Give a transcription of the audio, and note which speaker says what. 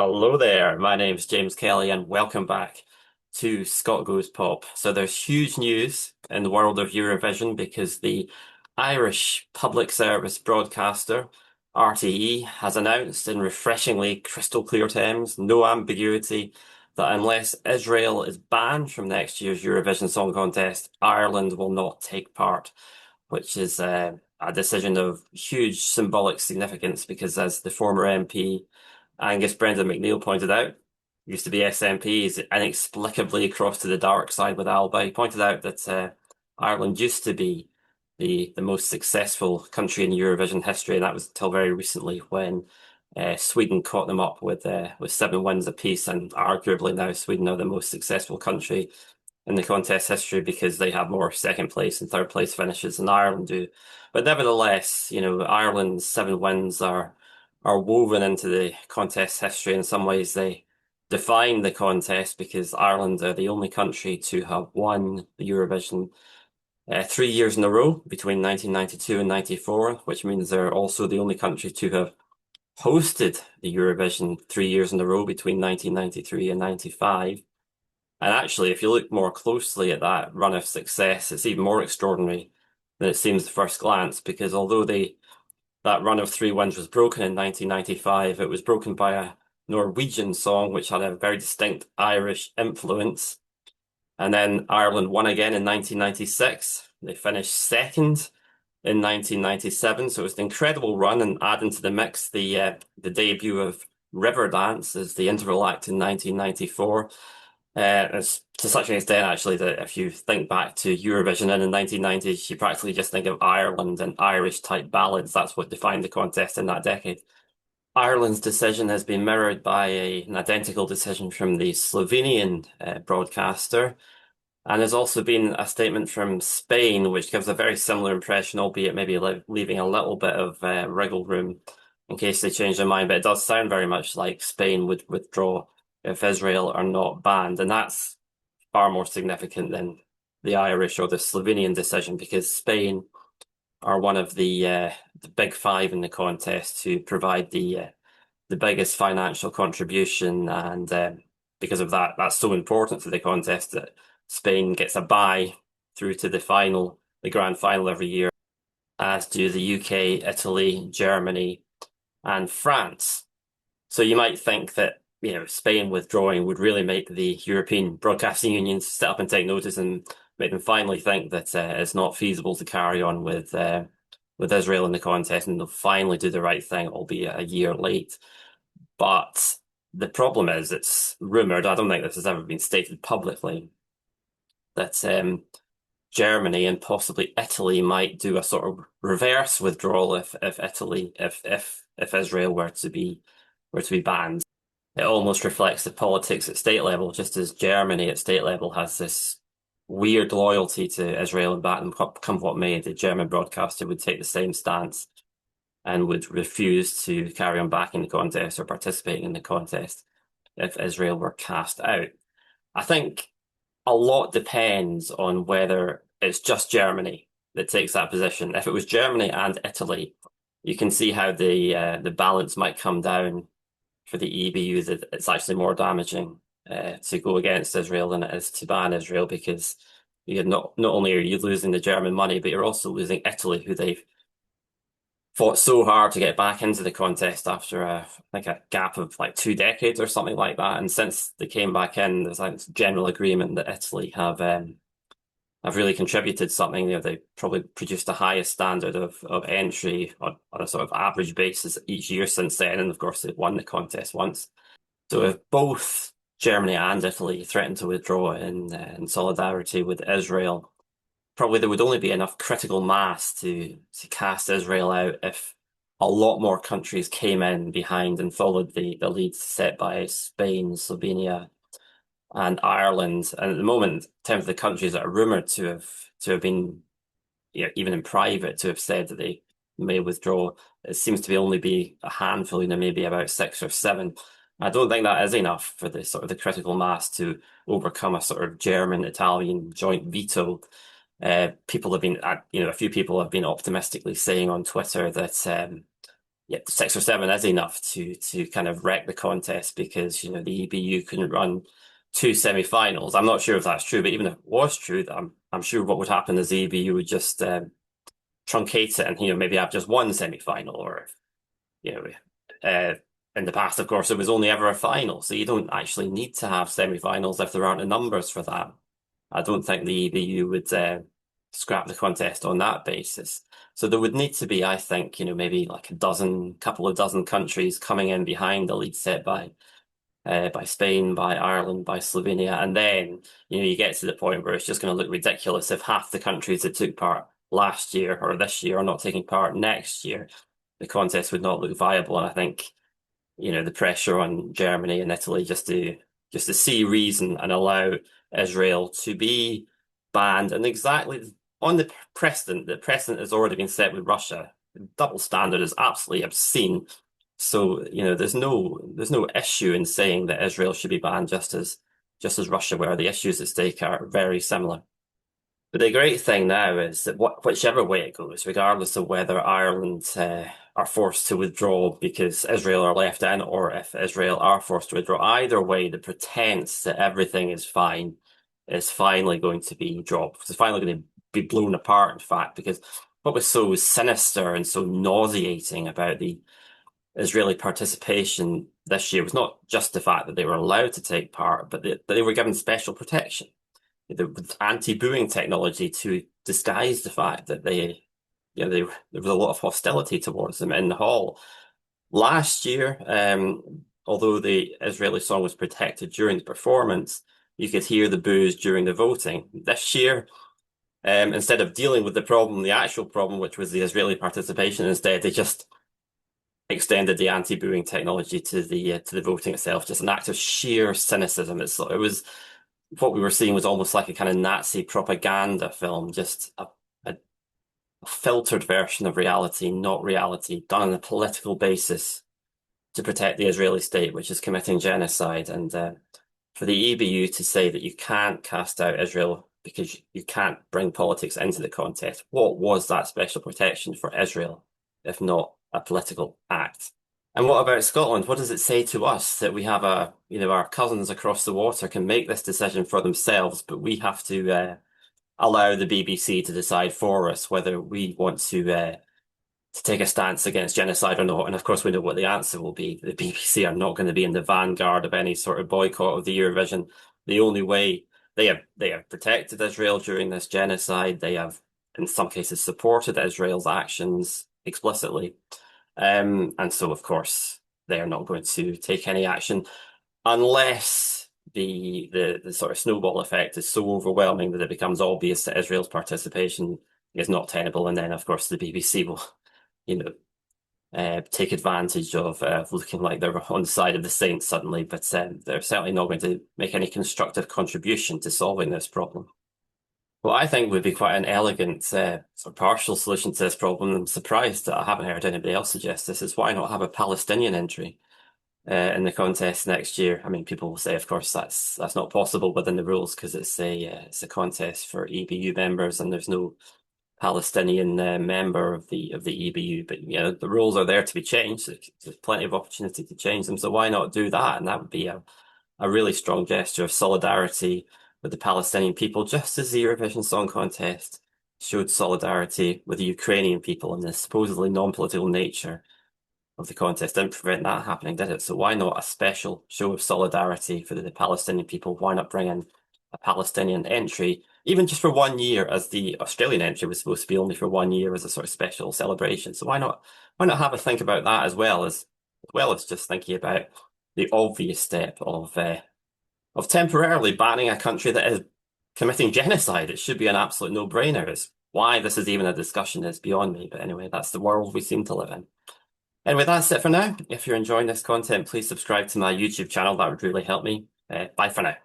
Speaker 1: Hello there, my name's James Kelly and welcome back to Scott Goes Pop. So there's huge news in the world of Eurovision because the Irish public service broadcaster RTE has announced in refreshingly crystal clear terms, no ambiguity, that unless Israel is banned from next year's Eurovision Song Contest, Ireland will not take part, which is a decision of huge symbolic significance because as the former MP Angus Brendan McNeil pointed out, used to be SNP, he's inexplicably crossed to the dark side with Alba. He pointed out that Ireland used to be the most successful country in Eurovision history, and that was until very recently when Sweden caught them up with 7 wins apiece, and arguably now Sweden are the most successful country in the contest history because they have more second place and third place finishes than Ireland do. But nevertheless, Ireland's 7 wins are woven into the contest history. In some ways, they define the contest because Ireland are the only country to have won the Eurovision 3 years in a row between 1992 and 94, which means they're also the only country to have hosted the Eurovision 3 years in a row between 1993 and 95. And actually, if you look more closely at that run of success, it's even more extraordinary than it seems at first glance, because although that run of 3 wins was broken in 1995, it was broken by a Norwegian song which had a very distinct Irish influence. And then Ireland won again in 1996. They finished second in 1997, so it was an incredible run, and adding to the mix the debut of Riverdance as the interval act in 1994. It's to such an extent, actually, that if you think back to Eurovision in the 1990s, you practically just think of Ireland and Irish-type ballads. That's what defined the contest in that decade. Ireland's decision has been mirrored by an identical decision from the Slovenian broadcaster, and there's also been a statement from Spain, which gives a very similar impression, albeit maybe leaving a little bit of wriggle room in case they change their mind. But it does sound very much like Spain would withdraw if Israel are not banned. And that's far more significant than the Irish or the Slovenian decision, because Spain are one of the big five in the contest to provide the biggest financial contribution. And because of that, that's so important to the contest that Spain gets a bye through to the grand final every year, as do the UK, Italy, Germany, and France. So you might think that Spain withdrawing would really make the European Broadcasting Union sit up and take notice and make them finally think that it's not feasible to carry on with Israel in the contest, and they'll finally do the right thing, albeit a year late. But the problem is, it's rumoured, I don't think this has ever been stated publicly, that Germany and possibly Italy might do a sort of reverse withdrawal if Israel were to be banned. It almost reflects the politics at state level, just as Germany at state level has this weird loyalty to Israel and back them come what may. The German broadcaster would take the same stance and would refuse to carry on backing the contest or participating in the contest if Israel were cast out. I think a lot depends on whether it's just Germany that takes that position. If it was Germany and Italy, you can see how the balance might come down for the EBU, that it's actually more damaging to go against Israel than it is to ban Israel, because not only are you losing the German money, but you're also losing Italy, who they've fought so hard to get back into the contest after a gap of like 2 decades or something like that. And since they came back in, there's like general agreement that Italy have really contributed something. They probably produced the highest standard of entry on a sort of average basis each year since then. And of course, they've won the contest once. So if both Germany and Italy threaten to withdraw in solidarity with Israel, probably there would only be enough critical mass to cast Israel out if a lot more countries came in behind and followed the lead set by Spain, Slovenia, and Ireland. And at the moment, in terms of the countries that are rumoured to have been, even in private, to have said that they may withdraw, it seems to be only be a handful, maybe about 6 or 7. I don't think that is enough for the sort of the critical mass to overcome a sort of German-Italian joint veto. People have been, a few people have been optimistically saying on Twitter that yeah, 6 or 7 is enough to kind of wreck the contest because the EBU couldn't run 2 semi-finals. I'm not sure if that's true, but even if it was true, I'm sure what would happen is the EBU would just truncate it and maybe have just one semi-final, or you know uh, in the past, of course, it was only ever a final, so you don't actually need to have semi-finals if there aren't the numbers for that. I don't think the EBU would scrap the contest on that basis. So there would need to be, I think, maybe like couple of dozen countries coming in behind the lead set by Spain, by Ireland, by Slovenia, and then you get to the point where it's just going to look ridiculous if half the countries that took part last year or this year are not taking part next year. The contest would not look viable, and I think the pressure on Germany and Italy just to see reason and allow Israel to be banned, and exactly on the precedent has already been set with Russia. The double standard is absolutely obscene. So, there's no issue in saying that Israel should be banned just as Russia were. The issues at stake are very similar. But the great thing now is that whichever way it goes, regardless of whether Ireland are forced to withdraw because Israel are left in, or if Israel are forced to withdraw, either way, the pretense that everything is fine is finally going to be dropped. It's finally going to be blown apart, in fact, because what was so sinister and so nauseating about the Israeli participation this year was not just the fact that they were allowed to take part, but that they were given special protection with anti-booing technology to disguise the fact that there was a lot of hostility towards them in the hall. Last year, although the Israeli song was protected during the performance, you could hear the boos during the voting. This year, instead of dealing with the actual problem, which was the Israeli participation, instead they just extended the anti-booing technology to the voting itself. Just an act of sheer cynicism. It was what we were seeing was almost like a kind of Nazi propaganda film, just a filtered version of reality, not reality, done on a political basis to protect the Israeli state, which is committing genocide. And for the EBU to say that you can't cast out Israel because you can't bring politics into the contest, what was that special protection for Israel, if not a political act? And what about Scotland? What does it say to us that we have our cousins across the water can make this decision for themselves, but we have to allow the BBC to decide for us whether we want to take a stance against genocide or not? And of course, we know what the answer will be. The BBC are not going to be in the vanguard of any sort of boycott of the Eurovision. The only way they have protected Israel during this genocide. They have, in some cases, supported Israel's actions explicitly. And so, of course, they are not going to take any action unless the sort of snowball effect is so overwhelming that it becomes obvious that Israel's participation is not tenable. And then, of course, the BBC will, take advantage of looking like they're on the side of the saints suddenly. But they're certainly not going to make any constructive contribution to solving this problem. What I think would be quite an elegant sort of partial solution to this problem, I'm surprised that I haven't heard anybody else suggest this, is why not have a Palestinian entry in the contest next year? I mean, people will say, of course, that's not possible within the rules because it's a contest for EBU members and there's no Palestinian member of the EBU. But the rules are there to be changed. There's plenty of opportunity to change them, so why not do that? And that would be a really strong gesture of solidarity with the Palestinian people, just as the Eurovision Song Contest showed solidarity with the Ukrainian people, and the supposedly non-political nature of the contest didn't prevent that happening, did it? So why not a special show of solidarity for the Palestinian people? Why not bring in a Palestinian entry, even just for 1 year, as the Australian entry was supposed to be only for 1 year as a sort of special celebration? So why not have a think about that as well as just thinking about the obvious step of temporarily banning a country that is committing genocide? It should be an absolute no-brainer. It's why this is even a discussion is beyond me. But anyway, that's the world we seem to live in. Anyway, that's it for now. If you're enjoying this content, please subscribe to my YouTube channel. That would really help me. Bye for now.